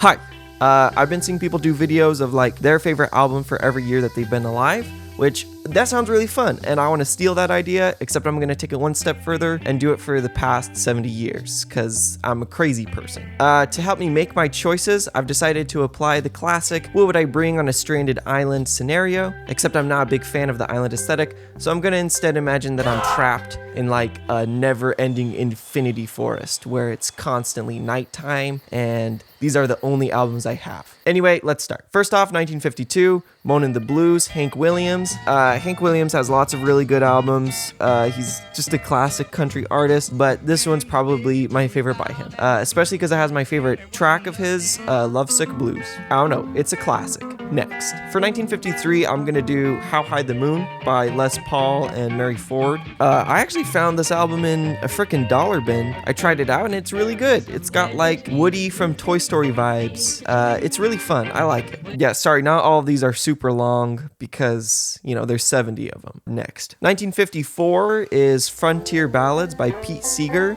Hi, I've been seeing people do videos of like their favorite album for every year that they've been alive, which that sounds really fun, and I want to steal that idea, except I'm going to take it one step further and do it for the past 70 years, because I'm a crazy person. To help me make my choices, I've decided to apply the classic what would I bring on a stranded island scenario, except I'm not a big fan of the island aesthetic, so I'm going to instead imagine that I'm trapped in like a never-ending infinity forest where it's constantly nighttime, and these are the only albums I have. Anyway, let's start. First off, 1952, Moanin' the Blues, Hank Williams. Hank Williams has lots of really good albums. He's just a classic country artist, but this one's probably my favorite by him, especially because it has my favorite track of his, Lovesick Blues. I don't know, it's a classic. Next, for 1953, I'm gonna do How High the Moon by Les Paul and Mary Ford. I actually found this album in a frickin' dollar bin. I tried it out and it's really good. It's got like Woody from Toy Story vibes. It's really fun. I like it. Yeah, sorry, not all of these are super long because, you know, there's 70 of them. Next, 1954 is Frontier Ballads by Pete Seeger.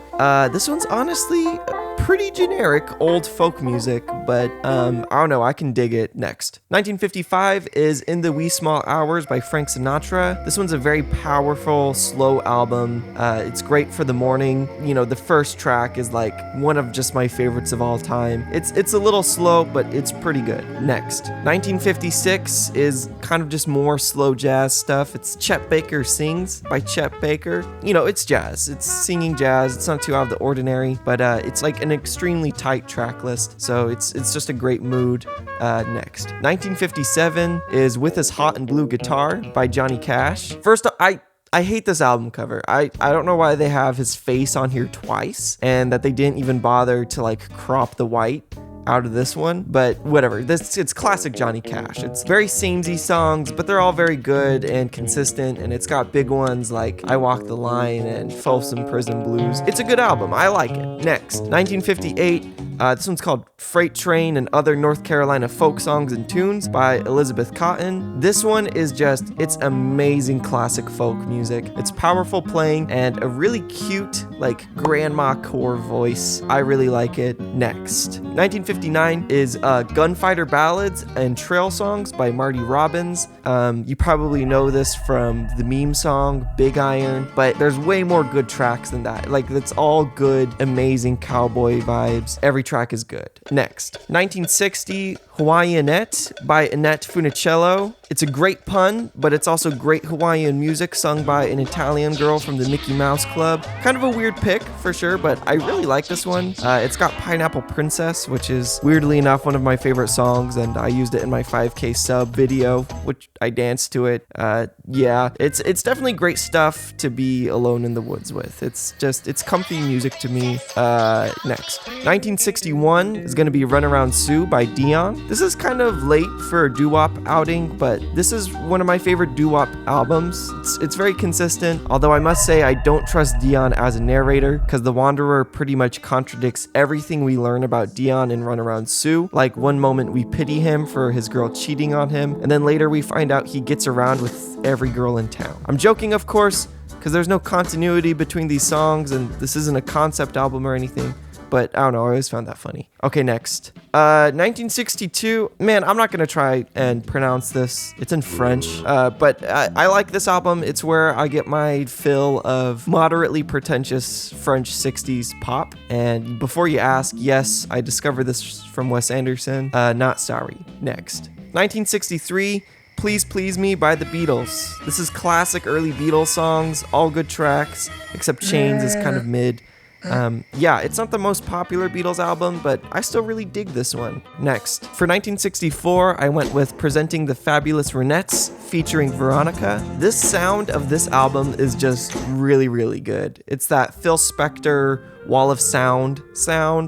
This one's honestly pretty generic old folk music, but I don't know, I can dig it. Next, 1955 is In the Wee Small Hours by Frank Sinatra. This one's a very powerful, slow album. It's great for the morning. You know, the first track is like one of just my favorites of all time. It's a little slow, but it's pretty good. Next, 1956 is kind of just more slow jazz stuff. It's Chet Baker Sings by Chet Baker. You know, it's jazz. It's singing jazz. It's not too out of the ordinary, but it's like an extremely tight track list, so it's just a great mood. Next, 1957 is With His Hot and Blue Guitar by Johnny Cash. First, I hate this album cover. I don't know why they have his face on here twice, and that they didn't even bother to like crop the white out of this one, but whatever. It's classic Johnny Cash. It's very samey songs, but they're all very good and consistent, and it's got big ones like I Walk the Line and Folsom Prison Blues. It's a good album. I like it. Next, 1958. This one's called Freight Train and Other North Carolina Folk Songs and Tunes by Elizabeth Cotton. This one is it's amazing classic folk music. It's powerful playing and a really cute, like, grandma core voice. I really like it. Next, 1959 is Gunfighter Ballads and Trail Songs by Marty Robbins. You probably know this from the meme song Big Iron, but there's way more good tracks than that. Like, it's all good, amazing cowboy vibes. Every track is good. Next, 1960, Hawaiianette by Annette Funicello. It's a great pun, but it's also great Hawaiian music sung by an Italian girl from the Mickey Mouse Club. Kind of a weird pick for sure, but I really like this one. It's got Pineapple Princess, which is weirdly enough one of my favorite songs, and I used it in my 5K sub video, which I danced to it. Yeah, it's definitely great stuff to be alone in the woods with. It's comfy music to me. Next, 1961 is going to be Runaround Sue by Dion. This is kind of late for a doo-wop outing, but this is one of my favorite doo-wop albums. It's very consistent, although I must say I don't trust Dion as a narrator, because The Wanderer pretty much contradicts everything we learn about Dion in Runaround Sue. Like, one moment we pity him for his girl cheating on him, and then later we find out he gets around with every girl in town. I'm joking, of course, because there's no continuity between these songs, and this isn't a concept album or anything. But I don't know, I always found that funny. Okay, next. 1962. Man, I'm not gonna try and pronounce this. It's in French. But I like this album. It's where I get my fill of moderately pretentious French 60s pop. And before you ask, yes, I discovered this from Wes Anderson. Not sorry. Next. 1963. Please Please Me by the Beatles. This is classic early Beatles songs, all good tracks, except Chains is kind of mid. Yeah, it's not the most popular Beatles album, but I still really dig this one. Next, for 1964, I went with Presenting the Fabulous Ronettes featuring Veronica. This sound of this album is just really, really good. It's that Phil Spector Wall of Sound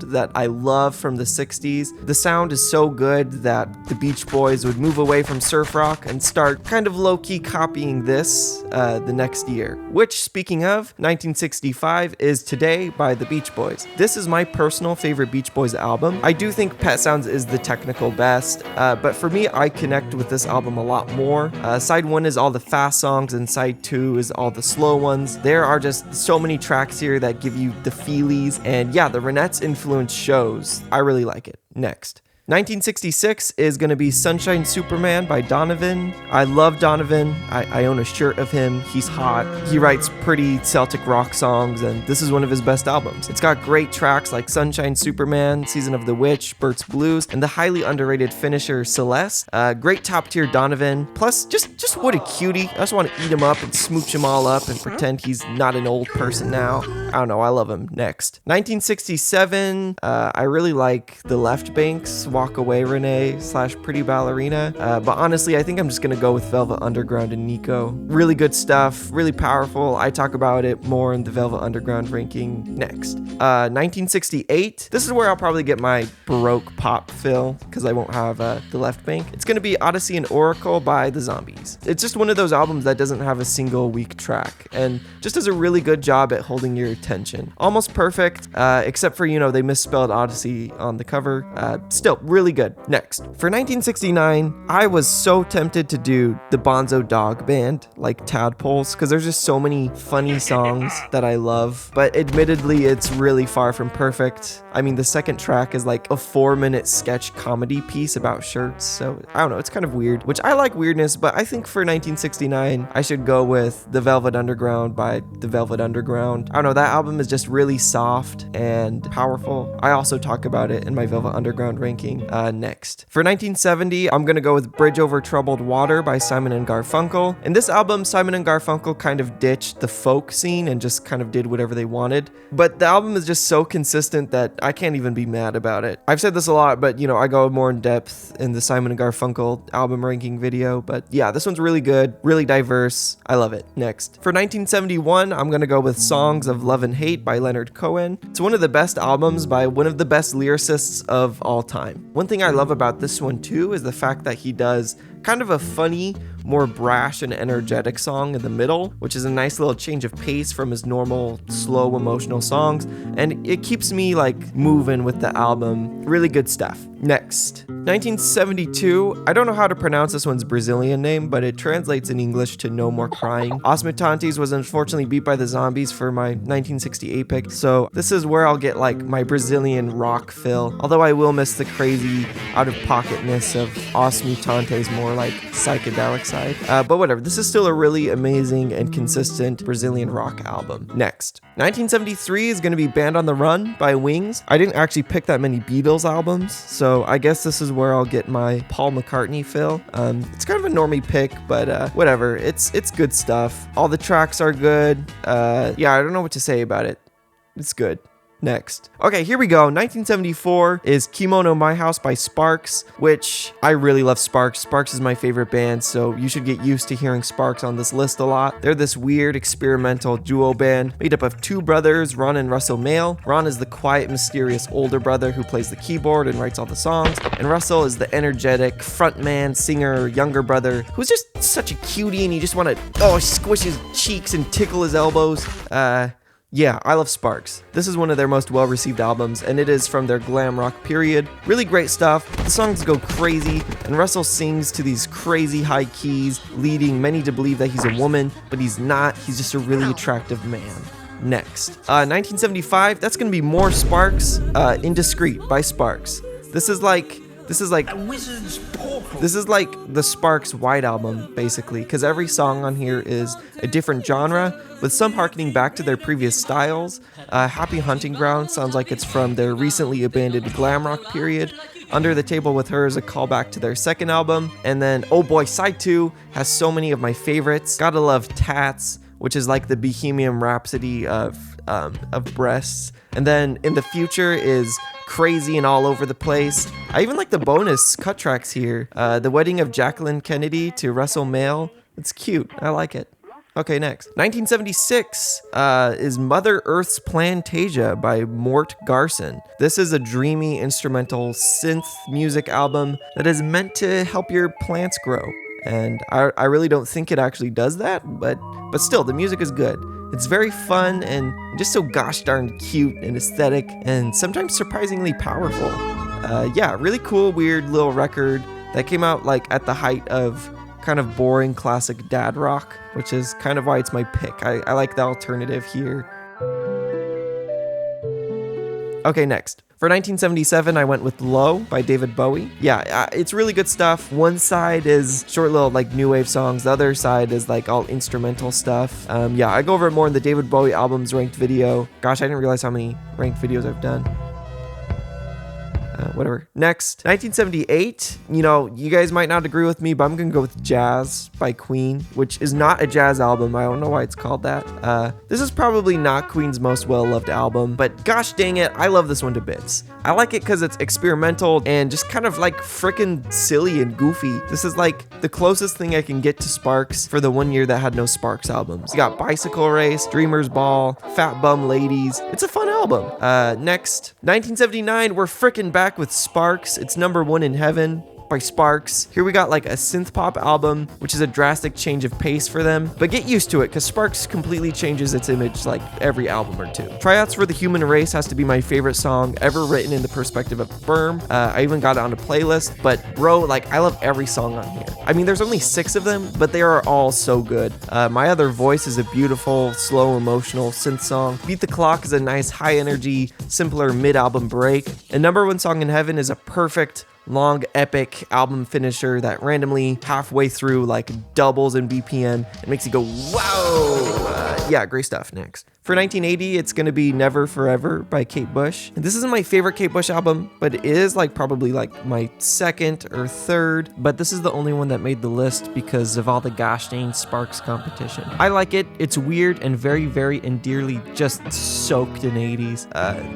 that I love from the 60s. The sound is so good that the Beach Boys would move away from surf rock and start kind of low-key copying this the next year. Which, speaking of, 1965 is Today by the Beach Boys. This is my personal favorite Beach Boys album. I do think Pet Sounds is the technical best, but for me, I connect with this album a lot more. Side 1 is all the fast songs, and side 2 is all the slow ones. There are just so many tracks here that give you the feelies, and yeah, the Ronettes influence shows. I really like it. Next, 1966 is going to be Sunshine Superman by Donovan. I love Donovan. I own a shirt of him. He's hot. He writes pretty Celtic rock songs, and this is one of his best albums. It's got great tracks like Sunshine Superman, Season of the Witch, Burt's Blues, and the highly underrated finisher Celeste. Great top tier Donovan. Plus, just what a cutie. I just want to eat him up and smooch him all up and pretend he's not an old person now. I don't know. I love him. Next. 1967. I really like The Left Banks, Walk Away Renee / Pretty Ballerina. But honestly, I think I'm just going to go with Velvet Underground and Nico. Really good stuff. Really powerful. I talk about it more in the Velvet Underground ranking next. 1968. This is where I'll probably get my Baroque pop fill because I won't have The Left Bank. It's going to be Odyssey and Oracle by The Zombies. It's just one of those albums that doesn't have a single weak track and just does a really good job at holding your attention. Almost perfect, except for, they misspelled Odyssey on the cover. Still, really good. Next. For 1969, I was so tempted to do the Bonzo Dog Band, like Tadpoles, because there's just so many funny songs that I love, but admittedly, it's really far from perfect. I mean, the second track is like a 4-minute sketch comedy piece about shirts, so I don't know, it's kind of weird, which I like weirdness, but I think for 1969, I should go with The Velvet Underground by The Velvet Underground. I don't know, that album is just really soft and powerful. I also talk about it in my Velvet Underground ranking next. For 1970, I'm gonna go with Bridge Over Troubled Water by Simon and Garfunkel. In this album, Simon and Garfunkel kind of ditched the folk scene and just kind of did whatever they wanted, but the album is just so consistent that I can't even be mad about it. I've said this a lot, but I go more in depth in the Simon and Garfunkel album ranking video, but yeah, this one's really good, really diverse. I love it. Next. For 1971, I'm gonna go with Songs of Love and Hate by Leonard Cohen. It's one of the best albums by one of the best lyricists of all time. One thing I love about this one too is the fact that he does kind of a funny, more brash and energetic song in the middle, which is a nice little change of pace from his normal slow emotional songs, and it keeps me moving with the album. Really good stuff. Next. 1972, I don't know how to pronounce this one's Brazilian name, but it translates in English to No More Crying. Os Mutantes was unfortunately beat by the Zombies for my 1968 pick, so this is where I'll get my Brazilian rock fill, although I will miss the crazy out-of-pocketness of Os Mutantes' more psychedelic side. But whatever, this is still a really amazing and consistent Brazilian rock album. Next. 1973 is going to be Band on the Run by Wings. I didn't actually pick that many Beatles albums, so I guess this is where I'll get my Paul McCartney fill. It's kind of a normie pick, but whatever. It's good stuff. All the tracks are good. Yeah, I don't know what to say about it. It's good. Next. Okay, here we go. 1974 is Kimono My House by Sparks, which I really love Sparks. Sparks is my favorite band, so you should get used to hearing Sparks on this list a lot. They're this weird experimental duo band made up of two brothers, Ron and Russell Mael. Ron is the quiet, mysterious older brother who plays the keyboard and writes all the songs, and Russell is the energetic frontman, singer, younger brother who's just such a cutie and you just want to squish his cheeks and tickle his elbows. Yeah, I love Sparks. This is one of their most well-received albums, and it is from their glam rock period. Really great stuff. The songs go crazy, and Russell sings to these crazy high keys, leading many to believe that he's a woman, but he's not. He's just a really attractive man. Next. 1975, that's going to be more Sparks, Indiscreet by Sparks. This is like the Sparks White Album, basically, because every song on here is a different genre, with some harkening back to their previous styles. Happy Hunting Ground sounds like it's from their recently abandoned glam rock period. Under the Table with Her is a callback to their second album. And then Oh Boy Side 2 has so many of my favorites. Gotta love Tats, which is like the Bohemian Rhapsody of breasts. And then In the Future is crazy and all over the place. I even like the bonus cut tracks here. The Wedding of Jacqueline Kennedy to Russell Mael. It's cute. I like it. Okay, next. 1976 is Mother Earth's Plantasia by Mort Garson. This is a dreamy instrumental synth music album that is meant to help your plants grow. And I really don't think it actually does that, but still, the music is good. It's very fun and just so gosh darn cute and aesthetic and sometimes surprisingly powerful. Yeah, really cool, weird little record that came out at the height of kind of boring classic dad rock, which is kind of why it's my pick. I like the alternative here. Okay, next. For 1977, I went with Low by David Bowie. Yeah, it's really good stuff. One side is short little like new wave songs. The other side is like all instrumental stuff. Yeah, I go over it more in the David Bowie albums ranked video. Gosh, I didn't realize how many ranked videos I've done. Whatever. Next, 1978. You know, you guys might not agree with me, but I'm gonna go with Jazz by Queen, which is not a jazz album. I don't know why it's called that. This is probably not Queen's most well-loved album, but gosh dang it, I love this one to bits. I like it because it's experimental and just kind of like freaking silly and goofy. This is like the closest thing I can get to Sparks for the 1 year that had no Sparks albums. You got Bicycle Race, Dreamer's Ball, Fat Bum Ladies. It's a fun album. Next, 1979, we're freaking back with Sparks. It's number 1 in Heaven by Sparks. Here we got like a synth pop album, which is a drastic change of pace for them, but get used to it because Sparks completely changes its image like every album or two. Tryouts for the Human Race has to be my favorite song ever written in the perspective of Berm. I even got it on a playlist, but bro, like I love every song on here. I mean, there's only 6 of them, but they are all so good. My Other Voice is a beautiful, slow, emotional synth song. Beat the Clock is a nice, high energy, simpler mid-album break. And Number 1 Song in Heaven is a perfect, long, epic album finisher that randomly halfway through like doubles in BPM and makes you go, wow! Yeah, great stuff. Next. For 1980, it's going to be Never Forever by Kate Bush. And this isn't my favorite Kate Bush album, but it is like probably like my second or third, but this is the only one that made the list because of all the gosh dang Sparks competition. I like it. It's weird and very, very endearly just soaked in 80s.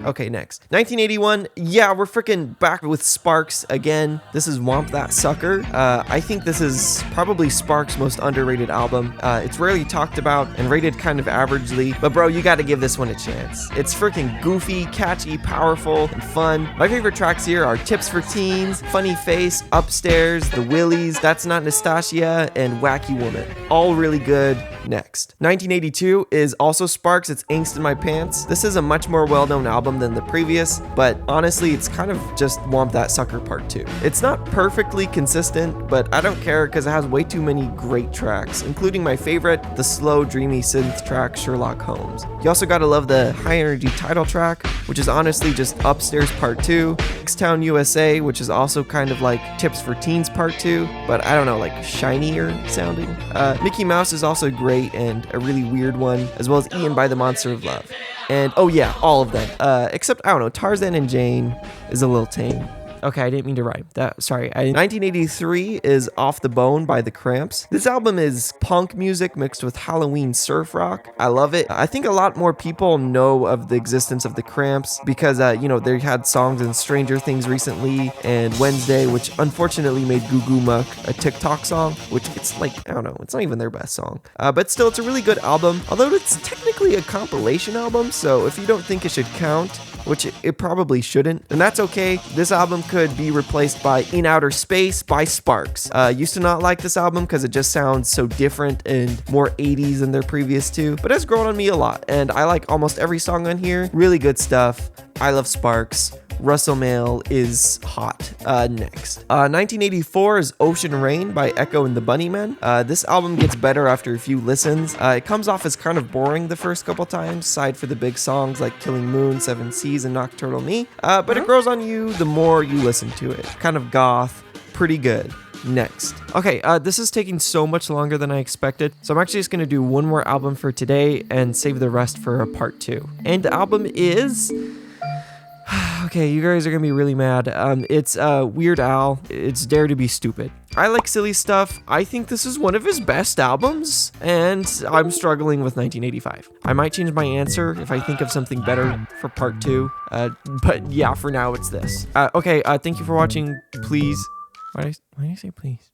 Okay, next. 1981. Yeah, we're freaking back with Sparks again. This is Womp That Sucker. I think this is probably Sparks' most underrated album. It's rarely talked about and rated kind of averagely, but bro, you gotta give this one a chance. It's freaking goofy, catchy, powerful, and fun. My favorite tracks here are Tips for Teens, Funny Face, Upstairs, The Willies, That's Not Nastasia, and Wacky Woman. All really good. Next. 1982 is also Sparks. It's Angst in My Pants. This is a much more well-known album than the previous, but honestly, it's kind of just Womp That Sucker Part 2. It's not perfectly consistent, but I don't care because it has way too many great tracks, including my favorite, the slow, dreamy synth track, Sherlock Holmes. You also gotta love the high-energy title track, which is honestly just Upstairs Part 2, X-Town USA, which is also kind of like Tips for Teens Part 2, but I don't know, like shinier sounding. Mickey Mouse is also great and a really weird one, as well as Eaten by the Monster of Love. And oh yeah, all of them. Except, I don't know, Tarzan and Jane is a little tame. Okay, I didn't mean to rhyme. Sorry. 1983 is Off the Bone by The Cramps. This album is punk music mixed with Halloween surf rock. I love it. I think a lot more people know of the existence of The Cramps because, they had songs in Stranger Things recently and Wednesday, which unfortunately made Goo Goo Muck a TikTok song, which it's like, I don't know, it's not even their best song. But still, it's a really good album, although it's technically a compilation album, so if you don't think it should count, which it probably shouldn't, and that's okay. This album could be replaced by In Outer Space by Sparks. Used to not like this album because it just sounds so different and more 80s than their previous two, but it's grown on me a lot, and I like almost every song on here. Really good stuff. I love Sparks. Russell Mail is hot. Next. 1984 is Ocean Rain by Echo and the Bunnymen. This album gets better after a few listens. It comes off as kind of boring the first couple times, aside for the big songs like Killing Moon, Seven Seas, and Nocturnal Me. But it grows on you the more you listen to it. Kind of goth, pretty good. Next. Okay, this is taking so much longer than I expected, so I'm actually just going to do one more album for today and save the rest for a part 2. And the album is... Okay, you guys are gonna be really mad. It's Weird Al. It's Dare to Be Stupid. I like silly stuff. I think this is one of his best albums, and I'm struggling with 1985. I might change my answer if I think of something better for part 2. But yeah, for now it's this. Okay, thank you for watching. Please. Why did I say please?